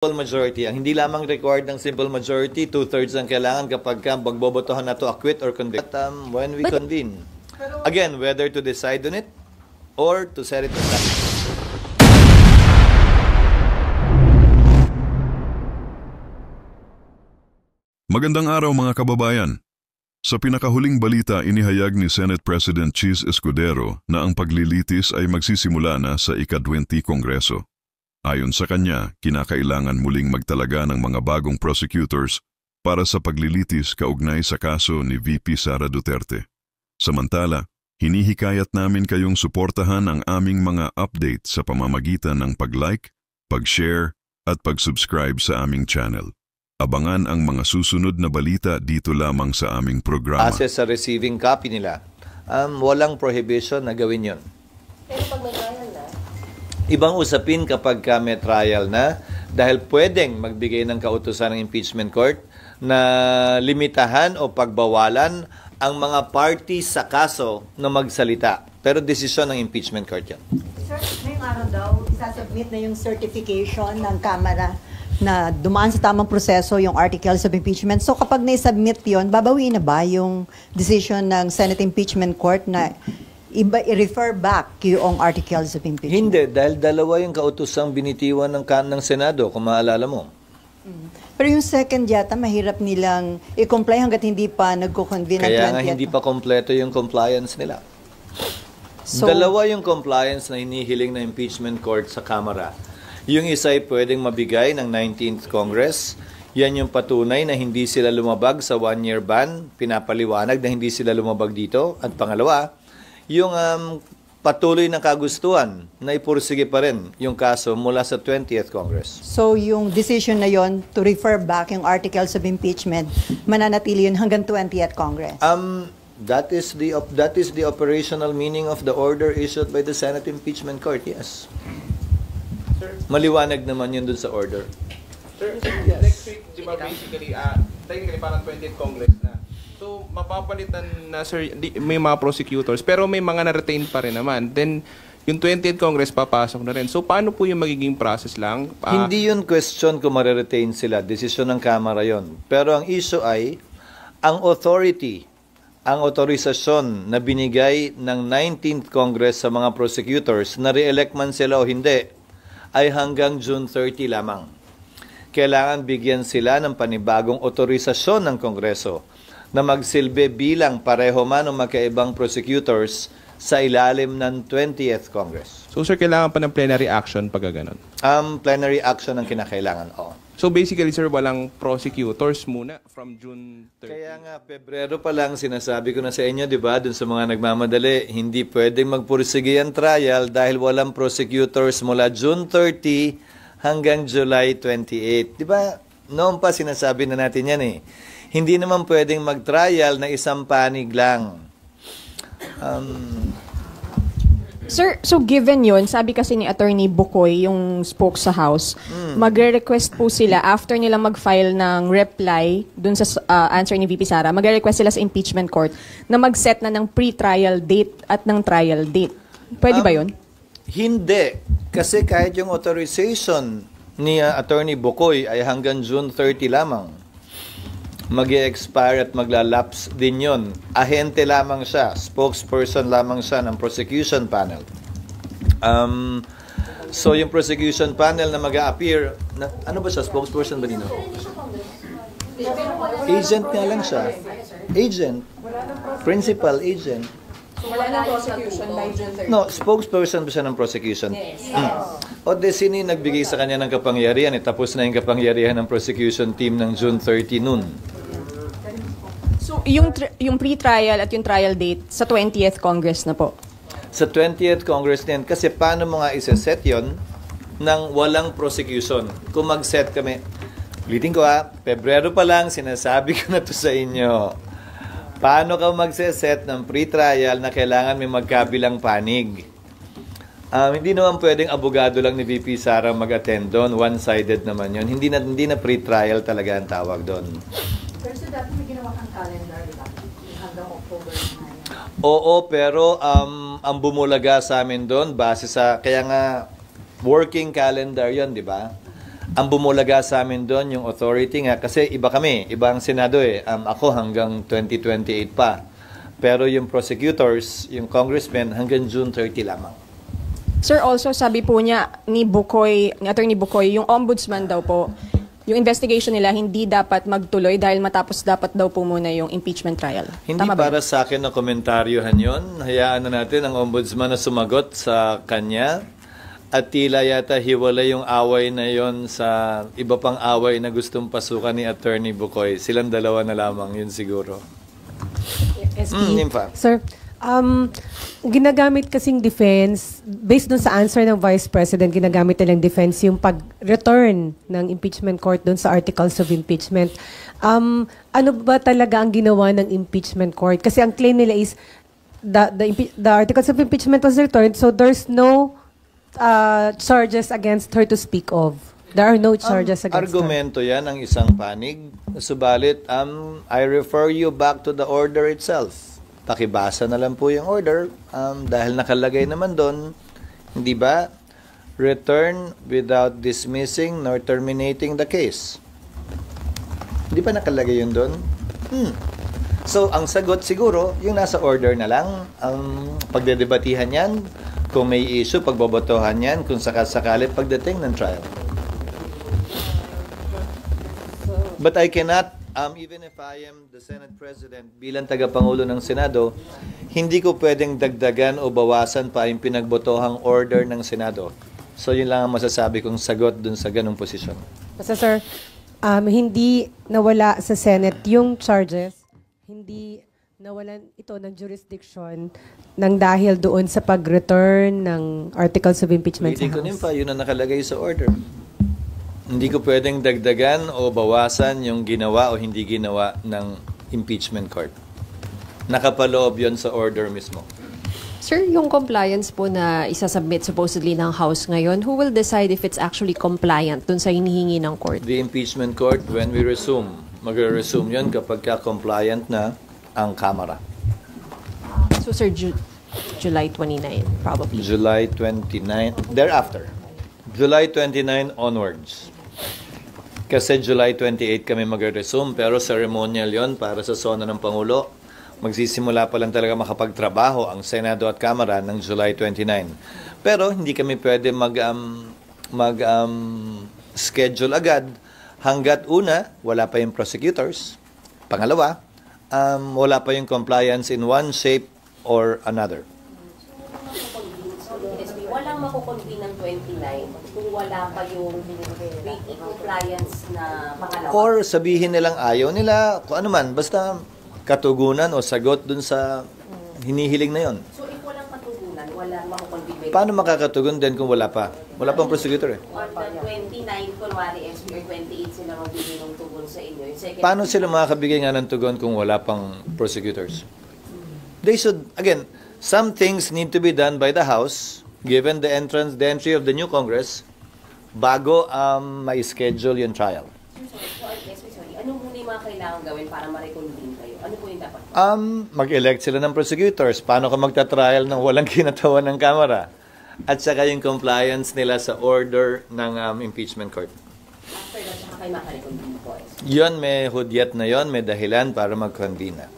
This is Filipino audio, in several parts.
Simple majority. Ang hindi lamang required ng simple majority, 2/3 ang kailangan kapag magbobotohan na to acquit or convict. When we convene, again, whether to decide on it or to set it aside. Magandang araw mga kababayan. Sa pinakahuling balita, inihayag ni Senate President Chis Escudero na ang paglilitis ay magsisimula na sa ika-20 Kongreso. Ayon sa kanya, kinakailangan muling magtalaga ng mga bagong prosecutors para sa paglilitis kaugnay sa kaso ni VP Sara Duterte. Samantala, hinihikayat namin kayong suportahan ang aming mga update sa pamamagitan ng pag-like, pag-share at pag-subscribe sa aming channel. Abangan ang mga susunod na balita dito lamang sa aming programa. Access sa receiving copy nila, walang prohibition na gawin yon. Pero pag may trial na? Ibang usapin kapag may trial na, dahil pwedeng magbigay ng kautusan ng impeachment court na limitahan o pagbawalan ang mga parties sa kaso na magsalita. Pero desisyon ng impeachment court yan. Sir, ngayong araw daw, isasubmit na yung certification ng Kamara na dumaan sa tamang proseso yung articles of impeachment. So kapag na-submit yun, babawiin na ba yung decision ng Senate Impeachment Court na i-refer back yung articles of impeachment? Hindi, dahil dalawa yung kautusang binitiwan ng Senado, kung maalala mo. Pero yung second yata, mahirap nilang i-comply hanggat hindi pa nagko-convene ng 20th. Kaya nga hindi pa kompleto yung compliance nila. So, dalawa yung compliance na hinihiling ng impeachment court sa Kamara. Yung isa ay pwedeng mabigay ng 19th Congress. Yan yung patunay na hindi sila lumabag sa one-year ban. Pinapaliwanag na hindi sila lumabag dito. At pangalawa, yung patuloy na kagustuhan na ipursige pa rin yung kaso mula sa 20th Congress. So yung decision na yon to refer back yung articles of impeachment, mananatili yun hanggang 20th Congress? That is the operational meaning of the order issued by the Senate Impeachment Court, yes. Sir, maliwanag naman yun dun sa order. Sir, next week, di ba basically, technically parang 20th Congress na. So, mapapalitan na, sir, may mga prosecutors, pero may mga na-retain pa rin naman. Then, yung 20th Congress papasok na rin. So, paano po yung magiging process lang? Hindi yun question kung ma-retain sila. Desisyon ng Kamara yon. Pero ang issue ay, ang authority, ang otorisasyon na binigay ng 19th Congress sa mga prosecutors, na re-elect man sila o hindi, ay hanggang June 30 lamang. Kailangan bigyan sila ng panibagong otorisasyon ng Kongreso na magsilbi bilang pareho man o magkaibang prosecutors sa ilalim ng 20th Congress. So, sir, kailangan pa ng plenary action pag ganon? Plenary action ang kinakailangan, oo. So, basically, sir, walang prosecutors muna from June 30? Kaya nga, Pebrero pa lang sinasabi ko na sa inyo, di ba, dun sa mga nagmamadali, hindi pwedeng magpursige ang trial dahil walang prosecutors mula June 30 hanggang July 28. Di ba, noon pa sinasabi na natin yan eh. Hindi naman pwedeng mag-trial na isang panig lang. Sir, so given yun, sabi kasi ni Attorney Bukoy, yung spoke sa House, magre-request po sila after nila mag-file ng reply dun sa answer ni VP Sara, magre-request sila sa impeachment court na mag-set na ng pre-trial date at ng trial date. Pwede ba yun? Hindi. Kasi kahit yung authorization ni Attorney Bukoy ay hanggang June 30 lamang. Mag-i-expire at maglalapse din yun. Ahente lamang siya, spokesperson lamang siya ng prosecution panel. So yung prosecution panel na mag-a-appear, ano ba siya, spokesperson ba nino? Agent nga lang siya. Agent. Principal agent. Wala na prosecution by June 30. No, spokesperson ba siya ng prosecution? Yes. O de sino yung nagbigay sa kanya ng kapangyarihan? Tapos na yung kapangyarihan ng prosecution team ng June 30 noon. So, yung pre-trial at yung trial date sa 20th Congress na po? Sa 20th Congress din. Kasi paano mo nga isa-set yun ng walang prosecution? Kung mag-set kami, ulitin ko Pebrero pa lang, sinasabi ko na to sa inyo. Paano ka mag-set ng pre-trial na kailangan may magkabilang panig? Hindi naman pwedeng abogado lang ni VP Sara mag-attend doon. One-sided naman yun. Hindi na pre-trial talaga ang tawag doon. Pero so dati may ginawa kang calendar, di ba? Hanggang October 9. Oo, pero ang bumulaga sa amin doon, base sa, kaya nga, working calendar yon, di ba? Ang bumulaga sa amin doon, yung authority nga, kasi iba kami, iba ang Senado eh. Ako hanggang 2028 pa. Pero yung prosecutors, yung congressmen, hanggang June 30 lamang. Sir, also sabi po niya ni Bukoy, ni Attorney Bukoy, yung ombudsman daw po, yung investigation nila hindi dapat magtuloy dahil matapos dapat daw po muna yung impeachment trial. Hindi Tama ba para sa akin na komentaryohan yon. Hayaan na natin ang ombudsman na sumagot sa kanya. At tila yata hiwalay yung away na yon sa iba pang away na gustong pasukan ni Attorney Bukoy. Silang dalawa na lamang, yun siguro. SP. Nympha. Sir, ginagamit kasing defense, based dun sa answer ng Vice President, ginagamit nilang defense yung pag-return ng impeachment court dun sa articles of impeachment. Ano ba talaga ang ginawa ng impeachment court? Kasi ang claim nila is the articles of impeachment was returned, so there's no charges against her to speak of. There are no charges against Argumento yan ang isang panig. Subalit, I refer you back to the order itself. Pakibasa na lang po yung order dahil nakalagay naman doon, hindi ba? Return without dismissing nor terminating the case. Hindi ba nakalagay yun doon? So, ang sagot siguro, yung nasa order na lang, ang pagdedebatihan yan, kung may issue, pagbobotohan yan, kung sakasakali pagdating ng trial. But I cannot, even if I am the Senate President, bilang tagapangulo ng Senado, hindi ko pwedeng dagdagan o bawasan pa yung pinagbotohang order ng Senado. So yun lang ang masasabi kong sagot dun sa ganong posisyon. Basta sir, hindi nawala sa Senate yung charges, hindi nawalan ito ng jurisdiction nang dahil doon sa pag-return ng articles of impeachment sa Hindi ko House. pa, yun ang nakalagay sa order. Hindi ko pwedeng dagdagan o bawasan yung ginawa o hindi ginawa ng impeachment court. Nakapaloob yun sa order mismo. Sir, yung compliance po na isasubmit supposedly ng House ngayon, who will decide if it's actually compliant dun sa hinihingi ng court? The impeachment court, when we resume, magre-resume yun kapag compliant na ang Kamara. So, sir, July 29, probably. July 29, thereafter. July 29 onwards. Kasi July 28 kami magre-resume, pero ceremonial yon para sa sona ng Pangulo. Magsisimula pa lang talaga makapagtrabaho ang Senado at Kamara ng July 29. Pero hindi kami pwede schedule agad hanggat una, wala pa yung prosecutors. Pangalawa, wala pa yung compliance in one shape or another. Walang makukonvene ng 29 kung wala pa yung compliance na pangalawa. Or sabihin nilang ayaw nila, kung ano man, basta katugunan o sagot dun sa hinihiling na yon. So if walang katugunan, walang makukonvene. Paano makakatugon din kung wala pa? Wala pang prosecutor eh. On the 29, kunwari SB or 28 sila magbigay ng tugon sa inyo. Yung second Paano sila makakabigay nga ng tugon kung wala pang prosecutors? They should, again, some things need to be done by the House given the entry of the new Congress bago ma-schedule yung trial. sorry. Ano muna yung mga kailangan gawin para ma-reconvene kayo? Ano po yung dapat? Mag-elect sila ng prosecutors. Paano ka magta-trial ng walang kinatawan ng Kamara? At saka yung compliance nila sa order ng impeachment court. After that, saka kayo maka-reconvene po. Yon, may hudyat na yon, may dahilan para mag-convene na.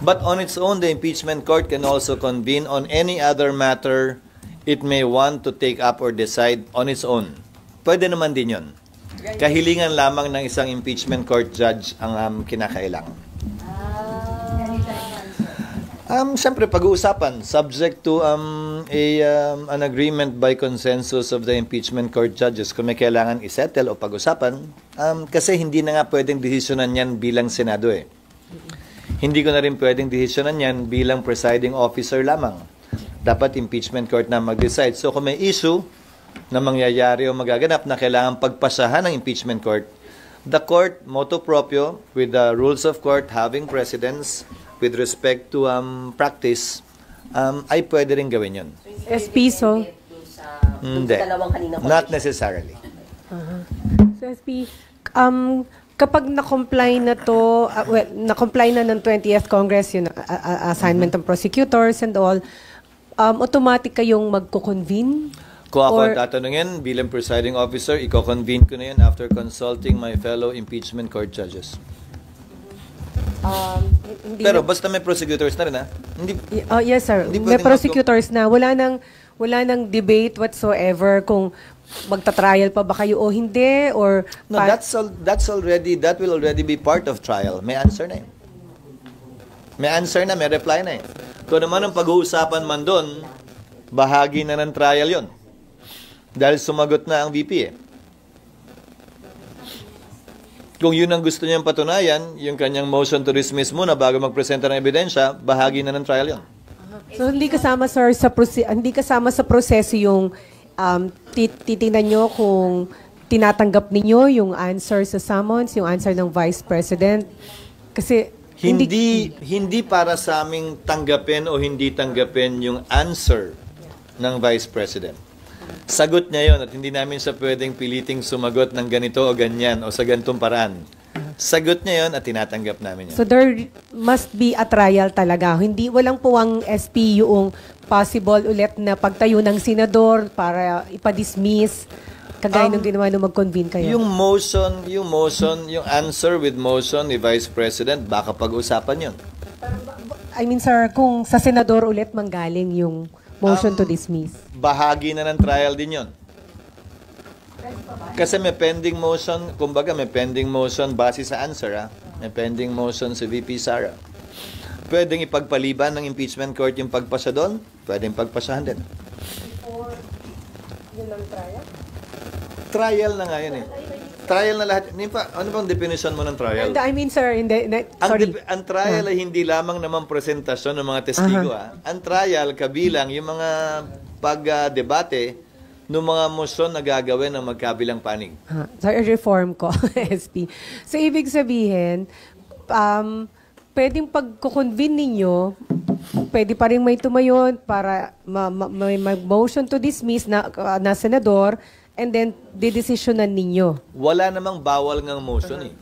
But on its own, the impeachment court can also convene on any other matter it may want to take up or decide on its own. Pwede naman din yon. Kahilingan lamang ng isang impeachment court judge ang kinakailangan. Siyempre, pag-uusapan, subject to an agreement by consensus of the impeachment court judges kung may kailangan isettle o pag-usapan, kasi hindi na nga pwedeng desisyonan yan bilang Senado eh. Hindi ko na rin pwedeng desisyonan yan bilang presiding officer lamang. Dapat impeachment court na mag-decide. So kung may issue na mangyayari o magaganap na kailangan pagpasahan ng impeachment court, the court, motu proprio, with the rules of court having precedence with respect to practice, ay pwede rin gawin yun. SP, so? Hindi. Not necessarily. So SP, kapag na-comply na to, na-comply na ng 20th Congress, yun, assignment ng prosecutors and all, automatic kayong magko-convene? Kung ako ang Or- tatanungin bilang presiding officer, i-convene ko na yun after consulting my fellow impeachment court judges. Hindi Pero basta may prosecutors na rin, ha? Hindi, yes, sir. Hindi May pwedeng prosecutors na. Wala nang debate whatsoever kung magta-trial pa ba kayo o hindi, or... no, that will already be part of trial. May answer na yun. May answer na, may reply na yun. Kung naman ang pag-uusapan man doon, bahagi na ng trial yon. Dahil sumagot na ang VP eh. Kung yun ang gusto niyang patunayan, yung kanyang motion to dismiss muna bago magpresenta ng ebidensya, bahagi na ng trial yon. So hindi kasama, sir, hindi kasama sa proseso yung titingnan nyo kung tinatanggap ninyo yung answer sa summons, yung answer ng Vice President. Kasi Hindi para sa aming tanggapin o hindi tanggapin yung answer ng Vice President. Sagot niya yon at hindi namin siya pwedeng piliting sumagot ng ganito o ganyan o sa ganitong paraan. Sagot niya yon at tinatanggap namin yun. So there must be a trial talaga. Walang puwang SP yung possible ulit na pagtayo ng senador para ipa-dismiss, kagaya nung ginawa nung mag-convene kayo. Yung answer with motion ni Vice President, baka pag-usapan yun. I mean, sir, kung sa senador ulit manggaling yung motion to dismiss. Bahagi na ng trial din yon. Kasi may pending motion, kumbaga may pending motion base sa answer, ha? May pending motion si VP Sara. Pwedeng ipagpaliban ng impeachment court yung pagpasya doon, pwedeng pagpasyahan din. Trial na nga yun eh. Trial na lahat. Ano bang definition mo ng trial? I mean, sir, sorry. Ang trial ay hindi lamang naman presentasyon ng mga testigo. Ang trial, kabilang yung mga pag-debate ng mga motion na gagawin ng magkabilang panig. Sorry, reform ko, SP. So, ibig sabihin, pwedeng pagkukonvene ninyo, pwede pa rin may tumayon para may motion to dismiss na senador, and then didesisyonan ninyo. Wala namang bawal ngang motion eh.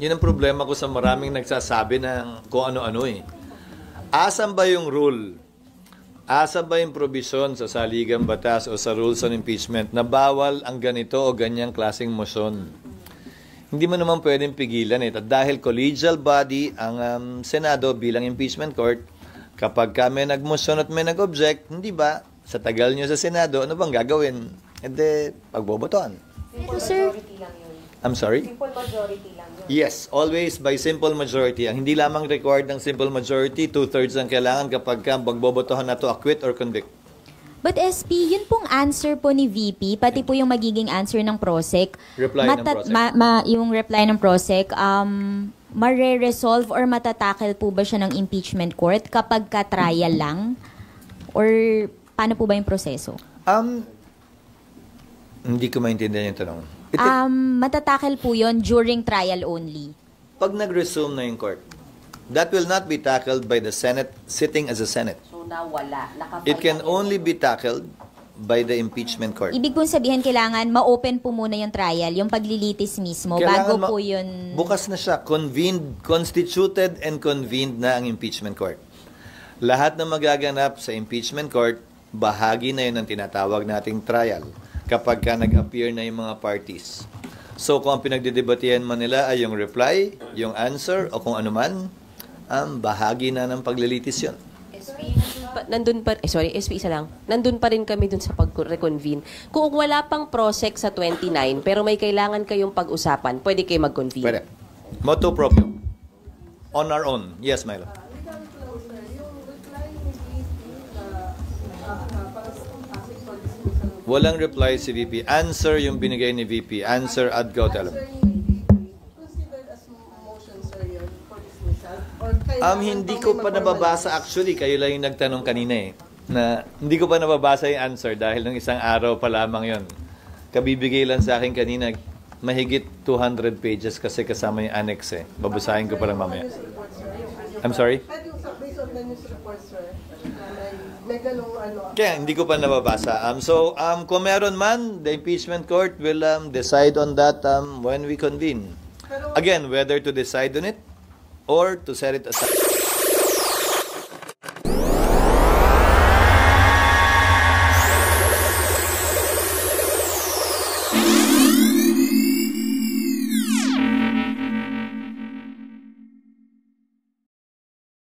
Yun ang problema ko sa maraming nagsasabi ng kung ano-ano eh. Asan ba yung rule? Asan ba yung provision sa saligang batas o sa rules on impeachment na bawal ang ganito o ganyang klaseng motion? Hindi mo naman pwedeng pigilan eh. At dahil collegial body ang Senado bilang impeachment court, kapag may nag-motion at may nag-object, hindi ba, sa tagal nyo sa Senado, ano bang gagawin? Hindi, pagbobotohan. Pero sir, I'm sorry? simple majority lang yun. Yes, always by simple majority. Ang hindi lamang required ng simple majority, 2/3 ang kailangan kapag magbobotohan na to acquit or convict. But SP, yun pong answer po ni VP, pati po yung magiging answer ng PROSEC. Reply ng PROSEC. Yung reply ng PROSEC, mare-resolve or matatakel po ba siya ng impeachment court kapag ka-trial lang? Or paano po ba yung proseso? Hindi ko maintindihan yung tanong. Matatakel po yun during trial only. Pag nag-resume na yung court, that will not be tackled by the Senate sitting as a Senate. So nawala. It can only be tackled by the impeachment court. Ibig pong sabihin, kailangan ma-open po muna yung trial, yung paglilitis mismo, bago po yun... Bukas na siya. Constituted and convened na ang impeachment court. Lahat na magaganap sa impeachment court, bahagi na yun ang tinatawag nating trial kapag ka nag-appear na yung mga parties. So, kung ang pinagdidebatihan man nila ay yung reply, yung answer, o kung ano man, bahagi na ng paglilitis yun. SP isa lang. Nandun pa rin kami dun sa pag-reconvene. Kung wala pang PROSEC sa 29, pero may kailangan kayong pag-usapan, pwede kayo mag-convene. Pwede. Motu proprio. On our own. Yes, Milo. Walang reply si VP. Answer yung binigay ni VP. Answer ad cautelam. Hindi ko pa nababasa actually. Kayo lang yung nagtanong kanina eh. Na hindi ko pa nababasa yung answer dahil ng isang araw pa lamang yon. Kabibigay lang sa akin kanina mahigit 200 pages kasi kasama yung annex eh. Babasahin ko pa lang mamaya. I'm sorry? Kaya hindi ko pa nababasa. Kung meron man, the impeachment court will decide on that when we convene. Again, whether to decide on it or to set it aside.